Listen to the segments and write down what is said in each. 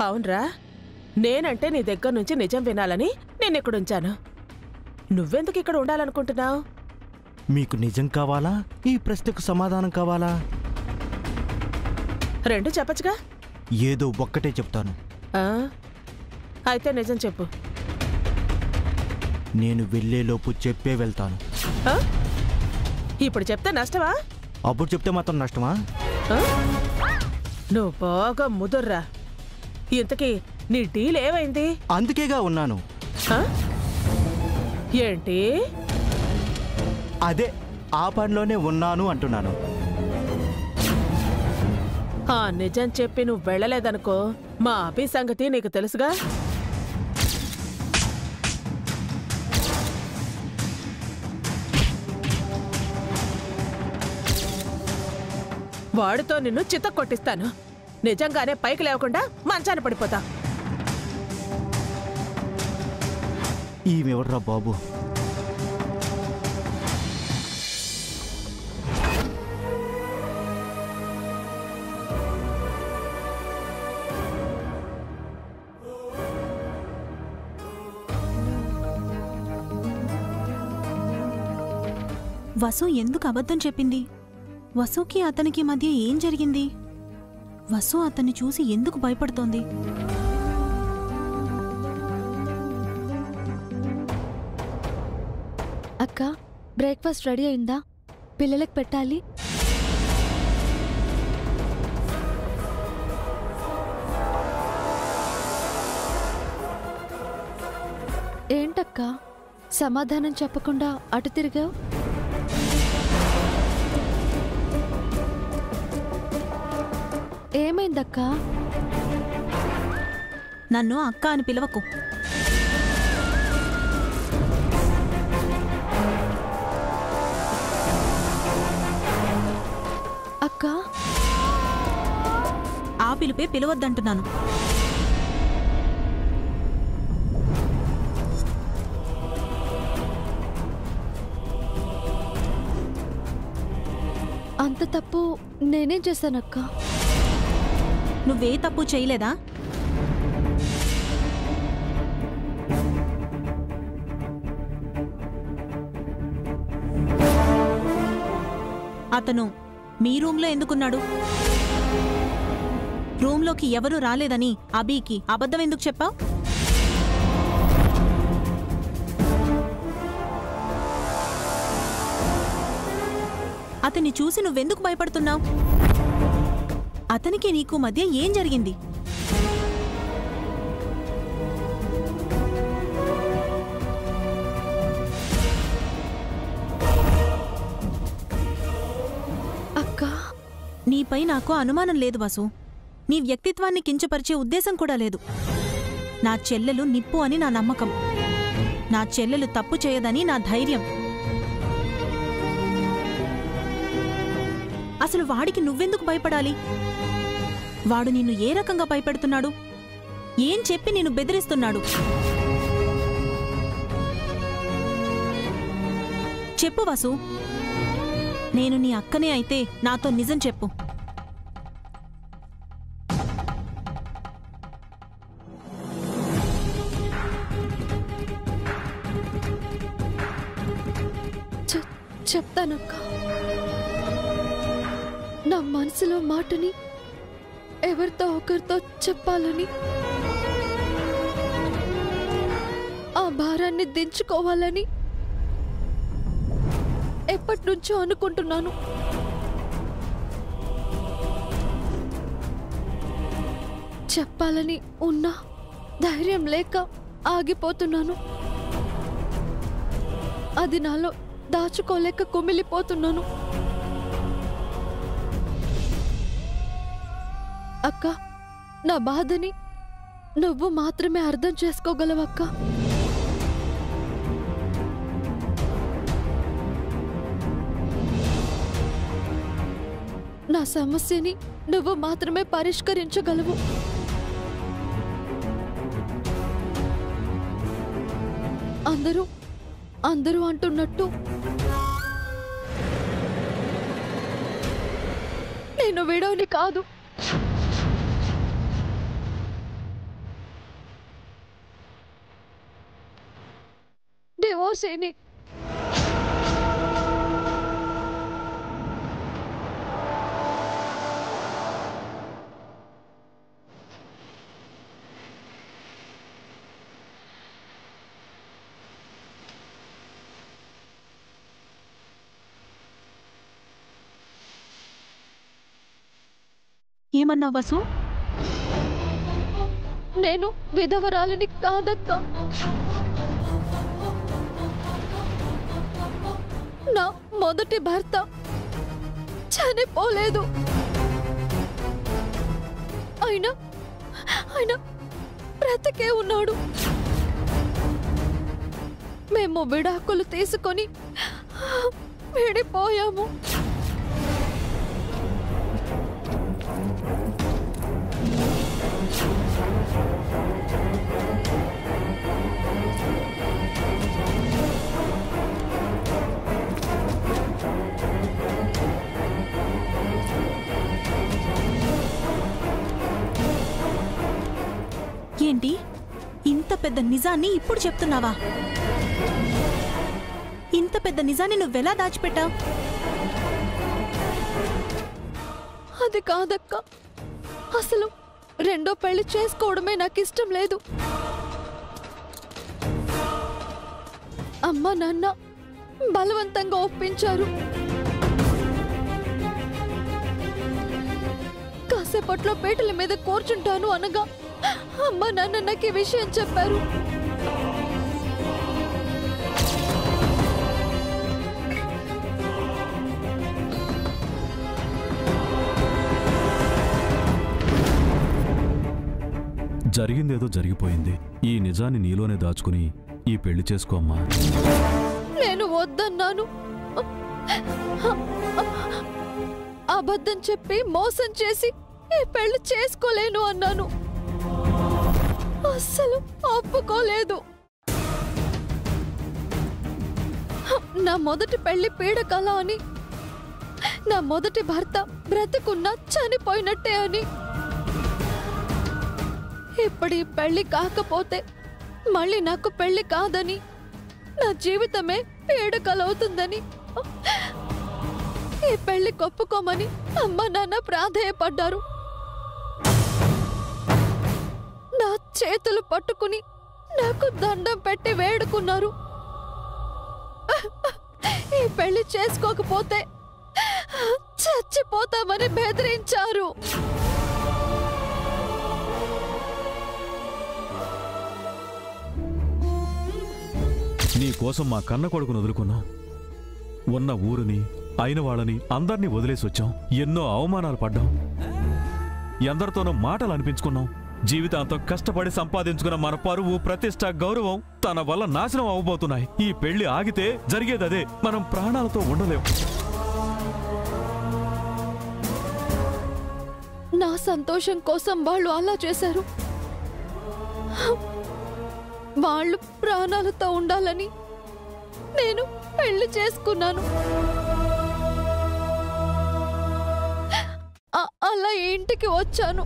అవునరా, నేనంటే నీ దగ్గర నుంచి నిజం వినాలని నేనిక్కడుంచాను. నువ్వెందుకు ఇక్కడ ఉండాలనుకుంటున్నావు? మీకు నిజం కావాలా, ఈ ప్రశ్నకు సమాధానం కావాలా? రెండు చెప్పచ్చుగా. ఏదో ఒక్కటే చెప్తాను. అయితే నిజం చెప్పు. నేను వెళ్ళేలోపు చెప్పే వెళ్తాను. ఇప్పుడు చెప్తే నష్టమా? అప్పుడు చెప్తే మాత్రం నష్టమా? నువ్వు బాగా ముదుర్రా. ఇంతకీ నీ డీల్ ఏమైంది? అందుకేగా ఉన్నాను. ఏంటి? అదే ఆ పనిలోనే ఉన్నాను అంటున్నాను. నిజం చెప్పి నువ్వు వెళ్ళలేదనుకో, మా అభి సంగతి నీకు తెలుసుగా. వాడితో నిన్ను చిత్త కొట్టిస్తాను. నిజంగానే పైకి లేవకుండా మంచాన పడిపోతా. ఈమెవర్రా బాబు? వసు ఎందుకు అబద్ధం చెప్పింది? వసుకి అతనికి మధ్య ఏం జరిగింది? వసు అతన్ని చూసి ఎందుకు భయపడుతోంది? అక్క, బ్రేక్ఫాస్ట్ రెడీ అయిందా? పిల్లలకు పెట్టాలి. ఏంటక్క సమాధానం చెప్పకుండా అటు తిరిగావు? ఏమైందక్క? నన్ను అక్క అని పిలవకు. అక్క, ఆ పిలుపే పిలవద్దంటున్నాను. అంత తప్పు నేనేం చేశానక్క? నువ్వే తప్పు చేయలేదా? అతను మీ రూమ్లో ఎందుకున్నాడు? రూమ్లోకి ఎవరూ రాలేదని అబీకి అబద్ధం ఎందుకు చెప్పావు? అతన్ని చూసి నువ్వెందుకు భయపడుతున్నావు? అతనికి నీకు మధ్య ఏం జరిగింది? అక్క, నీపై నాకు అనుమానం లేదు వసు. నీ వ్యక్తిత్వాన్ని కించపరిచే ఉద్దేశం కూడా లేదు. నా చెల్లెలు నిప్పు అని నా నమ్మకం. నా చెల్లెలు తప్పు చేయదని నా ధైర్యం. అసలు వాడికి నువ్వెందుకు భయపడాలి? వాడు నిన్ను ఏ రకంగా భయపెడుతున్నాడు? ఏం చెప్పి నిన్ను బెదిరిస్తున్నాడు? చెప్పు వసు. నేను నీ అక్కనే అయితే నాతో నిజం చెప్పు. చెప్తానక్క. నా మనసులో మాటని ఎవరితో ఒకరితో చెప్పాలని, ఆ భారాన్ని దించుకోవాలని ఎప్పటినుంచో అనుకుంటున్నాను. చెప్పాలని ఉన్నా ధైర్యం లేక ఆగిపోతున్నాను. అది నాలో దాచుకోలేక కుమిలిపోతున్నాను. అక్క, నా బాధని నువ్వు మాత్రమే అర్థం చేసుకోగలవక్క. నా సమస్యని నువ్వు మాత్రమే పరిష్కరించగలవు. అందరూ అంటున్నట్టు నేను విడోని కాదు. డివోర్సేని. ఏమన్నా వసు? నేను విధవరాలిని కాదక్క. నా మొదటి భర్త చనిపోలేదు. ఆయన బ్రతికే ఉన్నాడు. మేము విడాకులు తీసుకొని విడిపోయాము. ఏంటి, ఇంత పెద్ద నిజాన్ని ఇప్పుడు చెప్తున్నావా? ఇంత పెద్ద నిజాన్ని నువ్వెలా దాచిపెట్టావు? అది కాదక్క, అసలు రెండో పెళ్లి చేసుకోవడమే నాకు ఇష్టం లేదు. అమ్మ నాన్న బలవంతంగా ఒప్పించారు. కాసేపట్లో పీటల మీద కూర్చుంటాను అనగా అమ్మ నాన్న నాకు ఈ విషయం చెప్పారు. జరిగిందేదో జరిగిపోయింది. ఈ నిజాన్ని నీలోనే దాచుకుని ఈ పెళ్లి చేసుకోమ్మా. నేను వద్దన్నాను. అబద్ధం చెప్పి మోసం చేసి ఈ పెళ్లి చేసుకోలేను అన్నాను. అస్సలు ఒప్పుకోలేదు. నా మొదటి పెళ్లి పీడకల అని, నా మొదటి భర్త బ్రతికున్నా చనిపోయినట్టే అని, ఇప్పుడు ఈ పెళ్లి కాకపోతే మళ్ళీ నాకు పెళ్లి కాదని, నా జీవితమే పీడకలవుతుందని, ఈ పెళ్లి కొప్పుకోమని అమ్మ నాన్న ప్రాధేయపడ్డారు. నా చేతులు పట్టుకుని నాకు దండం పెట్టి వేడుకున్నారు. ఈ పెళ్లి చేసుకోకపోతే చచ్చిపోతామని బెదిరించారు. నీ కోసం మా కన్న కొడుకును వదులుకున్నాం. ఉన్న ఊరిని, అయిన వాళ్ళని అందర్నీ వదిలేసి వచ్చాం. ఎన్నో అవమానాలు పడ్డాం. ఎందరితోనో మాటలు అనిపించుకున్నాం. జీవితాంతం కష్టపడి సంపాదించుకున్న మన పరువు, ప్రతిష్ట, గౌరవం తన వల్ల నాశనం అవబోతున్నాయి. ఈ పెళ్లి ఆగితే జరిగేదదే. మనం ప్రాణాలతో ఉండలేం. నా సంతోషం కోసం వాళ్ళు అలా చేశారు. వాళ్ళు ప్రాణాలతో ఉండాలని నేను పెళ్లి చేసుకున్నాను. అలా ఇంటికి వచ్చాను.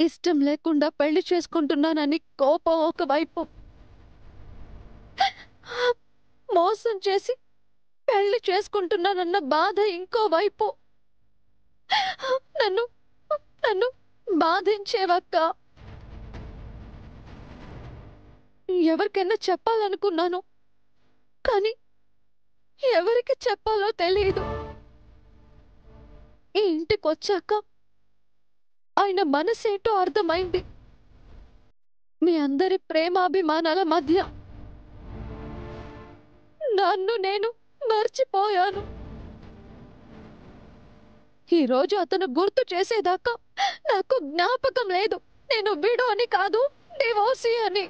ఇష్టం లేకుండా పెళ్లి చేసుకుంటున్నానని కోపం ఒకవైపు, మోసం చేసి పెళ్లి చేసుకుంటున్నానన్న బాధ ఇంకోవైపు నన్ను నన్ను బాధించేవక్క. ఎవరికైనా చెప్పాలనుకున్నాను, కానీ ఎవరికి చెప్పాలో తెలియదు. ఈ ఇంటికి వచ్చాక ఆయన మనసేంటో అర్థమైంది. మీ అందరి ప్రేమాభిమానాల మధ్య నన్ను నేను మర్చిపోయాను. ఈరోజు అతను గుర్తు చేసేదాకా నాకు జ్ఞాపకం లేదు నేను విడో అని కాదు, డివోర్సీ అని.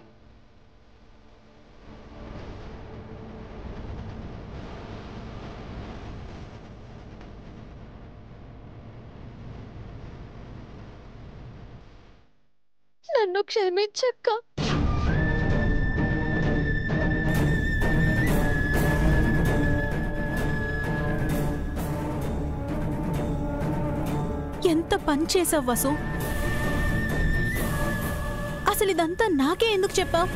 నన్ను క్షమించక్క. ఎంత పని చేసావు వసు. అసలు ఇదంతా నాకే ఎందుకు చెప్పావు?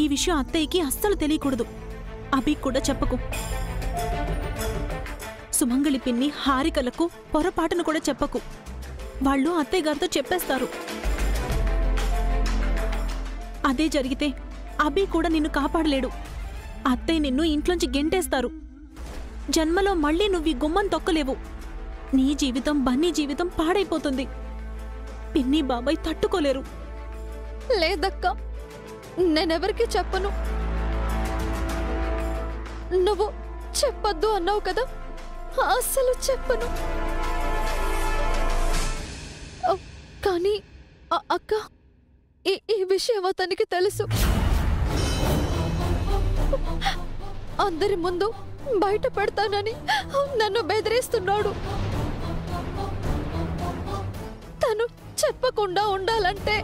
ఈ విషయం అత్తయ్యకి అస్సలు తెలియకూడదు. అభికి కూడా చెప్పకు. సుమంగళి పిన్ని హారికలకు పొరపాటును కూడా చెప్పకు. వాళ్ళు అత్తయ్య గారితో చెప్పేస్తారు. అదే జరిగితే అభి కూడా నిన్ను కాపాడలేడు. అత్తయ్య నిన్ను ఇంట్లోంచి గెంటేస్తారు. జన్మలో మళ్ళీ నువ్వు ఈ గుమ్మం తొక్కలేవు. నీ జీవితం బన్నీ జీవితం పాడైపోతుంది. పిన్ని బాబాయ్ తట్టుకోలేరు. లేదక్క, నేనెవరికి చెప్పను. నువ్వు చెప్పొద్దు అన్నావు కదా, అస్సలు చెప్పను. కానీ అక్క, ఈ విషయం అతనికి తెలుసు. అందరి ముందు బయట పెడతానని నన్ను బెదిరిస్తున్నాడు. తను చెప్పకుండా ఉండాలంటే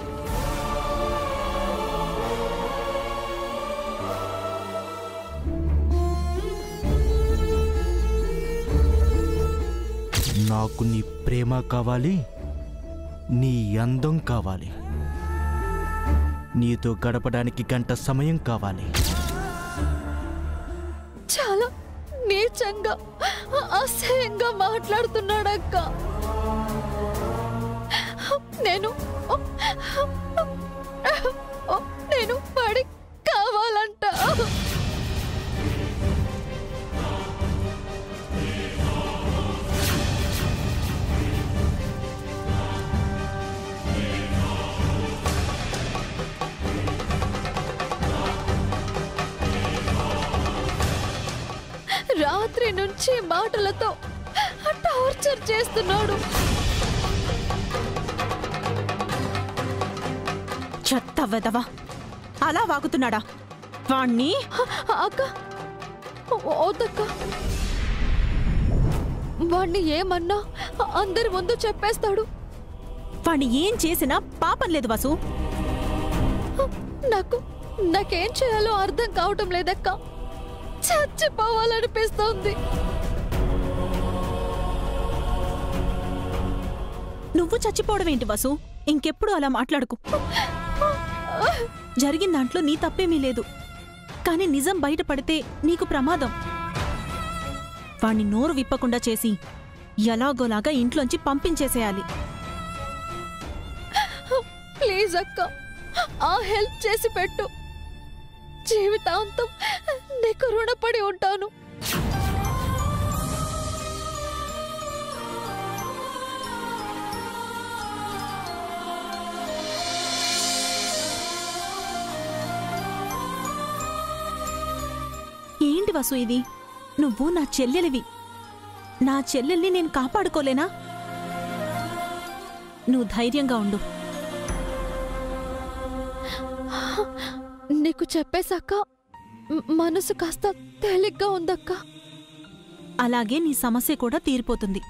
నాకు నీ ప్రేమ కావాలి, నీ అందం కావాలి, నీతో గడపడానికి గంట సమయం కావాలి. చాలా నీచంగా అసహ్యంగా మాట్లాడుతున్నాడక్క. నేను పడి కావాలంట. రాత్రి నుంచి మాటలతో టార్చర్ చేస్తున్నాడు. చెత్త వెదవా, అలా వాగుతున్నాడా వాణ్ణి? అక్క, ఓదక్క, వాణ్ణి ఏమన్నా అందరి ముందు చెప్పేస్తాడు. వాణ్ణి ఏం చేసినా పాపం లేదు వసు. నాకేం చేయాలో అర్థం కావటం లేదక్క. చచ్చిపోవాలనిపిస్తోంది. నువ్వు చచ్చిపోవడం ఏంటి వసు? ఇంకెప్పుడు అలా మాట్లాడుకు. జరిగిన దాంట్లో నీ తప్పేమీ లేదు. కానీ నిజం బయటపడితే నీకు ప్రమాదం. వాణ్ణి నోరు విప్పకుండా చేసి ఎలాగోలాగా ఇంట్లోంచి పంపించేసేయాలి. ప్లీజ్ అక్క, ఆ హెల్ప్ చేసి పెట్టు. జీవితాంతం నీకు రుణపడి ఉంటాను. ఏంటి వసు ఇది? నువ్వు నా చెల్లెలివి. నా చెల్లెల్ని నేను కాపాడుకోలేనా? నువ్వు ధైర్యంగా ఉండు. నీకు చెప్పేశాక మనసు కాస్త తేలిగ్గా ఉందక్క. అలాగే నీ సమస్య కూడా తీరిపోతుంది.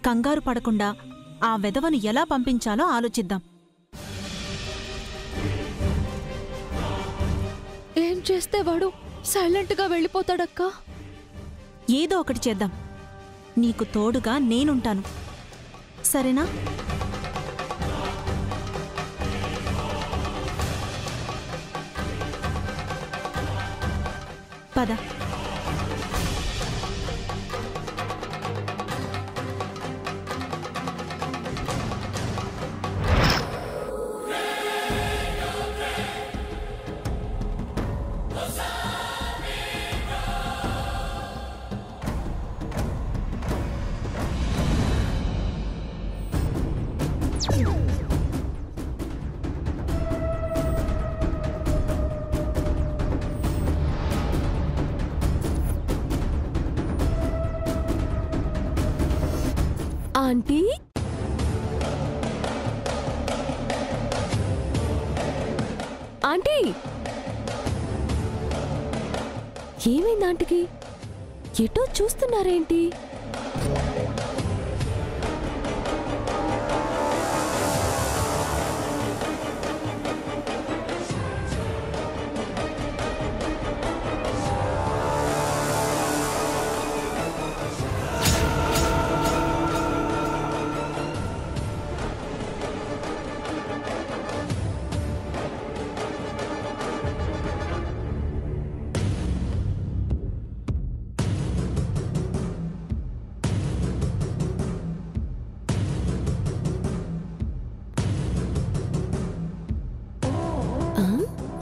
కంగారు పడకుండా ఆ వెధవను ఎలా పంపించాలో ఆలోచిద్దాం. ఏం చేస్తే వాడు సైలెంట్గా వెళ్ళిపోతాడక్కా? ఏదో ఒకటి చేద్దాం. నీకు తోడుగా నేనుంటాను, సరేనా? పద. ఆంటీ, ఆంటీ, ఏమైంది ఆంటీకి? ఎటో చూస్తున్నారేంటి?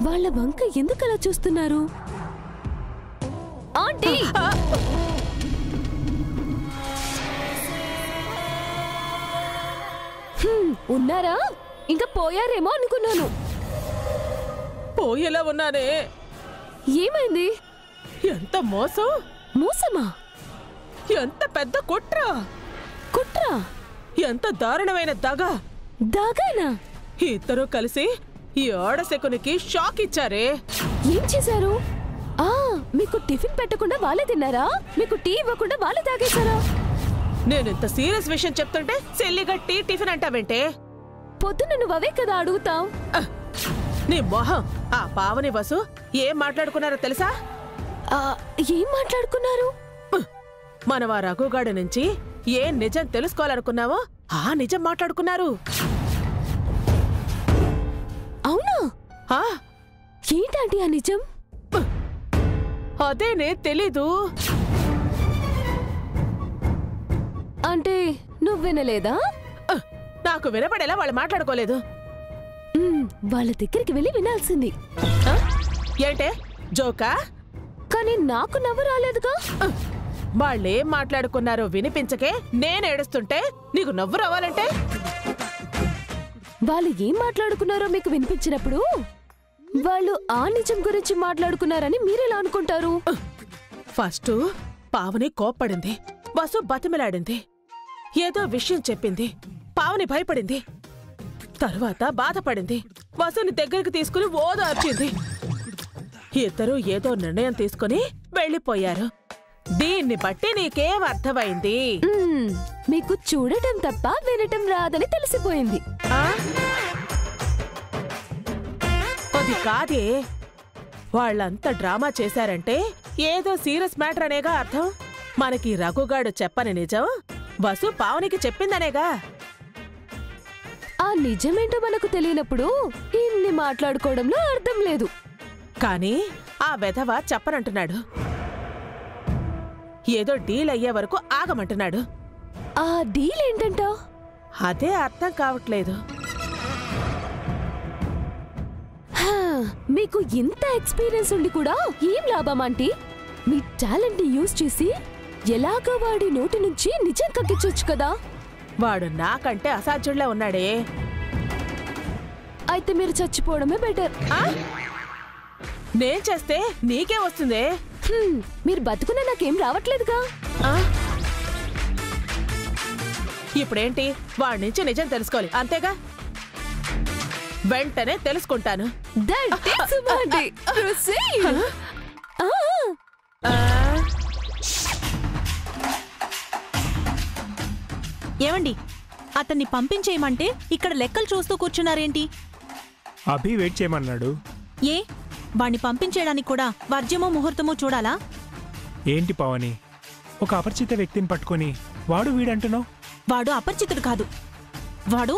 వాళ్ళ వంక ఎందుకలా చూస్తున్నారు? ఆంటీ, ఉన్నారా? ఇంకా పోయారేమో అనుకున్నాను. పోయేలా ఉన్నానే. ఏమైంది? ఎంత మోసం! మోసమా? ఎంత పెద్ద కుట్ర! కుట్ర? ఎంత దారుణమైన దగ! దాగానా? ఇద్దరూ కలిసి ఈ ఆడశకునికి షాక్ ఇచ్చారే. ఏం చేశారు? మీకు టిఫిన్ పెట్టకుండా వాళ్ళే తిన్నారా? మీకు టీ ఇవ్వకుండా వాళ్ళే తాగేశారా? నేనింత సీరియస్ విషయం చెప్తుంటే సెల్లిగా టీ టిఫిన్ అంటావేంటే? పొద్దున్న నువ్వు అవే కదా అడుగుతావు. నీ మొహం! ఆ పావని వసు ఏం మాట్లాడుకున్నారో తెలుసా? ఏం మాట్లాడుకున్నారు? మనం ఆ రఘుగాడి నుంచి ఏ నిజం తెలుసుకోవాలనుకున్నావో ఆ నిజం మాట్లాడుకున్నారు. అవునా? ఏంటంటే ఆ నిజం? అదేనే తెలీదు. అంటే నువ్వు వినలేదా? నాకు వినపడేలా వాళ్ళు మాట్లాడుకోలేదు. వాళ్ళ దగ్గరికి వెళ్ళి వినాల్సింది. ఏంటే జోకా? కానీ నాకు నవ్వు రాలేదుగా. వాళ్ళేం మాట్లాడుకున్నారో వినిపించకే నేను ఏడుస్తుంటే నీకు నవ్వు రావాలంటే? వాళ్ళు ఏం మాట్లాడుకున్నారో మీకు వినిపించినప్పుడు వాళ్ళు ఆ నిజం గురించి మాట్లాడుకున్నారని మీరెలా అనుకుంటారు? ఫస్ట్ పావని కోప్పడింది, వసు బతిమిలాడింది, ఏదో విషయం చెప్పింది, పావని భయపడింది. తరువాత బాధపడింది, వసుని దగ్గరికి తీసుకుని ఓదార్చింది. ఇద్దరూ ఏదో నిర్ణయం తీసుకుని వెళ్ళిపోయారు. దీన్ని బట్టి నీకేం అర్థమైంది? మీకు చూడటం తప్ప వినటం రాదని తెలిసిపోయింది. అది కాదే, వాళ్ళంతా డ్రామా చేశారంటే ఏదో సీరియస్ మ్యాటర్ అనేగా అర్థం. మనకి రఘుగాడు చెప్పని నిజం వసు పావనికి చెప్పిందనేగా. ఆ నిజమేంటో మనకు తెలియనప్పుడు ఇన్ని మాట్లాడుకోవడంలో అర్థం లేదు. కానీ ఆ వెధవ చెప్పనంటున్నాడు. ఏదో డీల్ అయ్యే వరకు ఆగమంటున్నాడు. ఆ డీల్ ఏంటంట? అదే అర్థం కావట్లేదు. మీకు ఇంత ఎక్స్పీరియన్స్ ఉండి కూడా ఏం లాభం ఆంటీ? మీ టాలెంట్ ని యూజ్ చేసి ఎలాగో వాడి నోటి నుంచి నిజం కక్కించొచ్చు కదా. వాడు నాకంటే అసాధ్యుల్లా ఉన్నాడే. అయితే మీరు చచ్చిపోవడమే బెటర్. నేను చేస్తే నీకే వస్తుందే. మీరు బతుకున్నా నాకేం రావట్లేదుగా. ఇప్పుడేంటి వాడి నుంచి నిజం తెలుసుకోవాలి అంతేగా. వెంటనే తెలుసుకుంటాను. That is Subhadi. Proceed. ఏమండి, అతన్ని పంపించేయమంటే ఇక్కడ లెక్కలు చూస్తూ కూర్చున్నారేంటి? అభి వెయిట్ చేయమన్నాడు. ఏ వాణ్ణి పంపించేయడానికి కూడా వర్జ్యమో ముహూర్తమో చూడాలా? ఏంటి పావని, ఒక అపరిచిత వ్యక్తిని పట్టుకొని వాడు వీడంటున్నావు? వాడు అపరిచితుడు కాదు. వాడు